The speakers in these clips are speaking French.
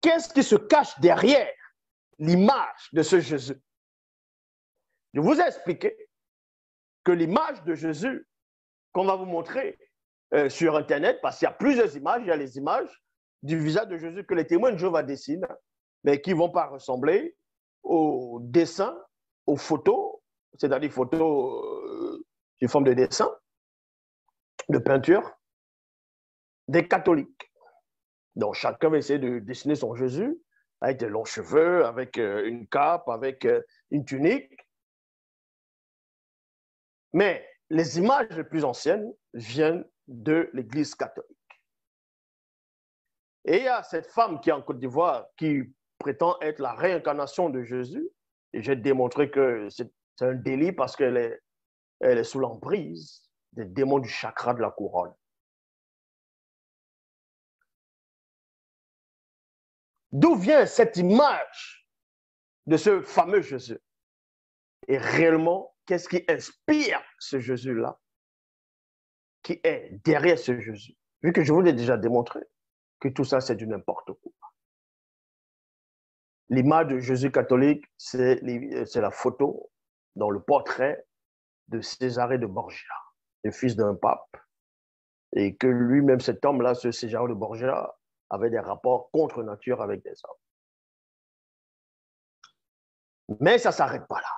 qu'est-ce qui se cache derrière l'image de ce Jésus? Je vous ai expliqué que l'image de Jésus qu'on va vous montrer sur Internet, parce qu'il y a plusieurs images, il y a les images du visage de Jésus que les témoins de Jéhovah dessinent, mais qui ne vont pas ressembler aux dessins, aux photos, c'est-à-dire photos sous forme de dessin, de peinture, des catholiques. Donc chacun va essayer de dessiner son Jésus avec des longs cheveux, avec une cape, avec une tunique. Mais les images les plus anciennes viennent de l'Église catholique. Et il y a cette femme qui est en Côte d'Ivoire qui prétend être la réincarnation de Jésus. Et j'ai démontré que c'est un délit parce qu'elle est sous l'emprise des démons du chakra de la couronne. D'où vient cette image de ce fameux Jésus? Et réellement, qu'est-ce qui inspire ce Jésus-là, qui est derrière ce Jésus? Vu que je vous l'ai déjà démontré, que tout ça, c'est du n'importe quoi. L'image de Jésus catholique, c'est la photo dans le portrait de Césarée de Borgia, le fils d'un pape, et que lui-même, cet homme-là, ce Césarée de Borgia, avait des rapports contre nature avec des hommes. Mais ça ne s'arrête pas là.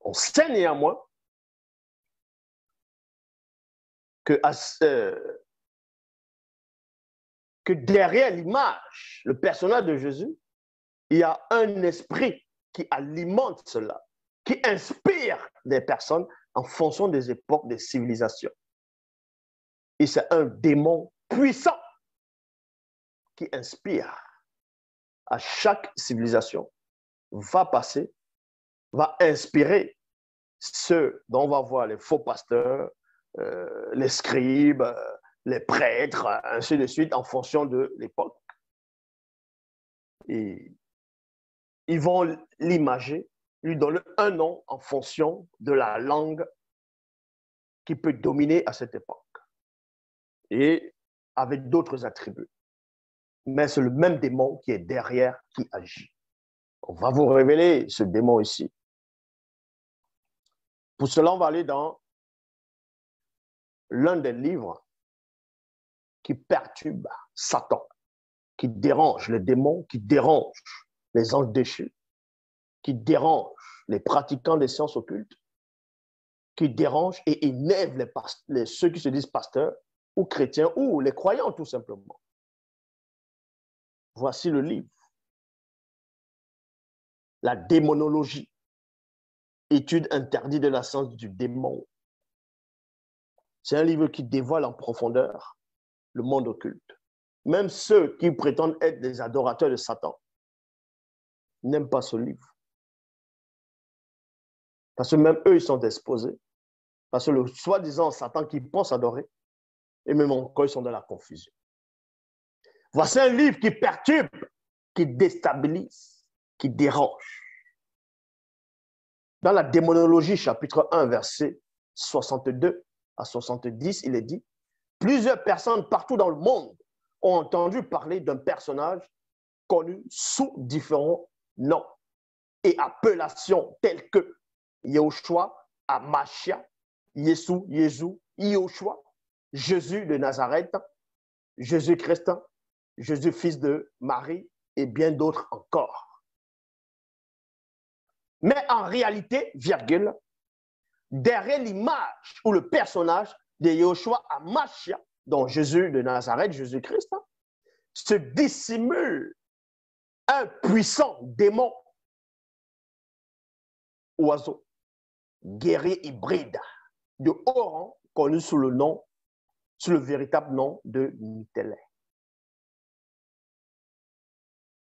On sait néanmoins que derrière l'image, le personnage de Jésus, il y a un esprit qui alimente cela, qui inspire des personnes en fonction des époques, des civilisations. Et c'est un démon puissant qui inspire à chaque civilisation, va inspirer ceux dont on va voir les faux pasteurs, les scribes, les prêtres, ainsi de suite, en fonction de l'époque. Et ils vont l'imager, lui donner un nom en fonction de la langue qui peut dominer à cette époque. Et avec d'autres attributs. Mais c'est le même démon qui est derrière, qui agit. On va vous révéler ce démon ici. Pour cela, on va aller dans l'un des livres qui perturbe Satan, qui dérange les démons, qui dérange les anges déchus, qui dérange les pratiquants des sciences occultes, qui dérange et énerve ceux qui se disent pasteurs ou chrétiens ou les croyants tout simplement. Voici le livre. La démonologie, étude interdite de la science du démon. C'est un livre qui dévoile en profondeur le monde occulte. Même ceux qui prétendent être des adorateurs de Satan n'aiment pas ce livre. Parce que même eux, ils sont exposés. Parce que le soi-disant Satan qu'ils pensent adorer, et même encore, ils sont dans la confusion. Voici un livre qui perturbe, qui déstabilise, qui dérange. Dans la démonologie, chapitre 1, verset 62 à 70, il est dit, plusieurs personnes partout dans le monde ont entendu parler d'un personnage connu sous différents noms et appellations telles que Yahushua, Amashia, Yesou, Jésus, Yahushua, Jésus de Nazareth, Jésus-Christ, Jésus fils de Marie et bien d'autres encore. Mais en réalité, virgule, derrière l'image ou le personnage de Yahushua Amashia, dont Jésus de Nazareth, Jésus-Christ, se dissimule un puissant démon, oiseau, guerrier hybride, de haut rang, connu sous le véritable nom de Mitélé.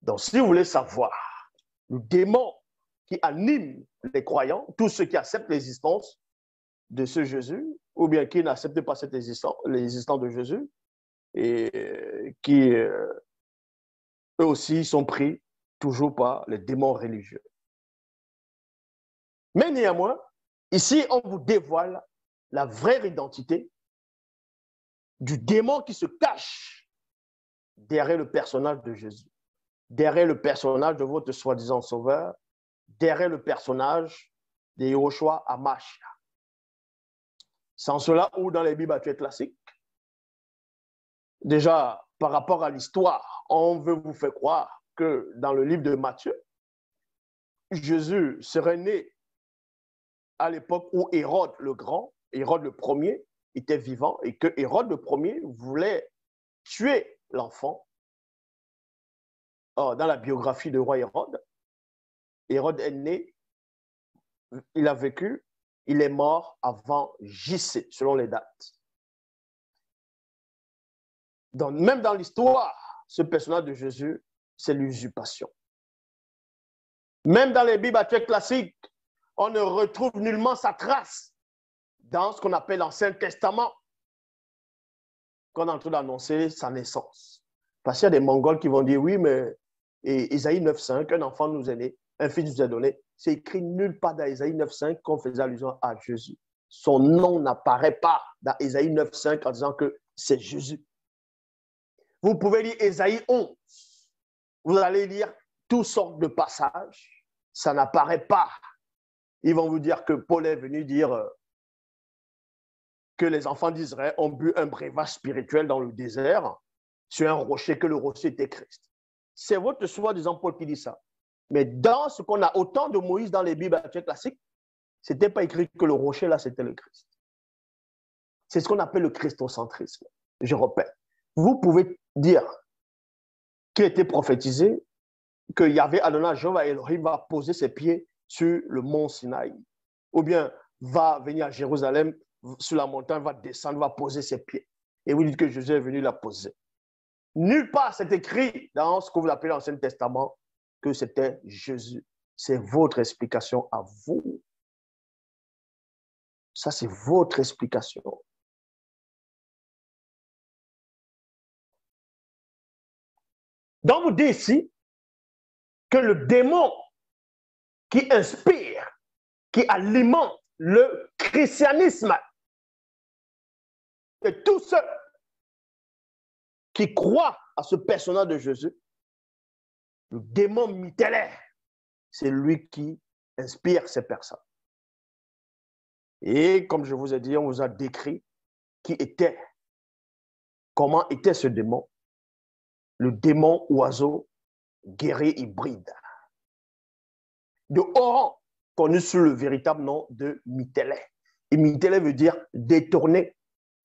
Donc, si vous voulez savoir le démon qui anime les croyants, tous ceux qui acceptent l'existence de ce Jésus, ou bien qui n'acceptent pas l'existence de Jésus, et qui, eux aussi, sont pris toujours par les démons religieux. Mais néanmoins, ici, on vous dévoile la vraie identité du démon qui se cache derrière le personnage de Jésus. derrière le personnage de votre soi-disant sauveur, derrière le personnage de Yehoshua Hamashiach. C'est en cela où dans les Bibles actuelles classiques, déjà par rapport à l'histoire, on veut vous faire croire que dans le livre de Matthieu, Jésus serait né à l'époque où Hérode le Grand, Hérode le Premier, était vivant et que Hérode le Premier voulait tuer l'enfant. Dans la biographie de roi Hérode, Hérode est né, il a vécu, il est mort avant JC, selon les dates. Donc, même dans l'histoire, ce personnage de Jésus, c'est l'usurpation. Même dans les Bibles actuelles classiques, on ne retrouve nullement sa trace dans ce qu'on appelle l'Ancien Testament, qu'on est en train d'annoncer sa naissance. Parce qu'il y a des Mongols qui vont dire, oui, mais Ésaïe 9,5, un enfant nous est né, un fils nous est donné. C'est écrit nulle part dans Ésaïe 9,5 qu'on faisait allusion à Jésus. Son nom n'apparaît pas dans Ésaïe 9,5 en disant que c'est Jésus. Vous pouvez lire Ésaïe 11. Vous allez lire toutes sortes de passages. Ça n'apparaît pas. Ils vont vous dire que Paul est venu dire que les enfants d'Israël ont bu un breuvage spirituel dans le désert sur un rocher, que le rocher était Christ. C'est votre soi-disant Paul qui dit ça. Mais dans ce qu'on a autant de Moïse dans les Bibles actuelles classiques, ce n'était pas écrit que le rocher là, c'était le Christ. C'est ce qu'on appelle le christocentrisme. Je répète. Vous pouvez dire qu'il était prophétisé que Yahvé Adonai Jéhovah Elohim va poser ses pieds sur le mont Sinaï. Ou bien va venir à Jérusalem, sur la montagne, va descendre, va poser ses pieds. Et vous dites que Jésus est venu la poser. Nulle part c'est écrit dans ce que vous appelez l'Ancien Testament que c'était Jésus. C'est votre explication à vous. Ça, c'est votre explication. Donc, vous dites ici que le démon qui inspire, qui alimente le christianisme, et tous ceux qui croient à ce personnage de Jésus, le démon mitellaire, c'est lui qui inspire ces personnes. Et comme je vous ai dit, on vous a décrit qui était, comment était ce démon, le démon oiseau guerrier hybride de haut rang, connu sous le véritable nom de Mitélé. Et Mitélé veut dire détourner,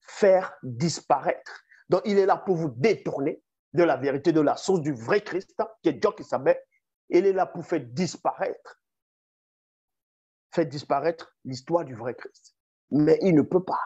faire disparaître. Donc il est là pour vous détourner de la vérité, de la source du vrai Christ, qui est Dieu qui s'appelle. Il est là pour faire disparaître l'histoire du vrai Christ. Mais il ne peut pas.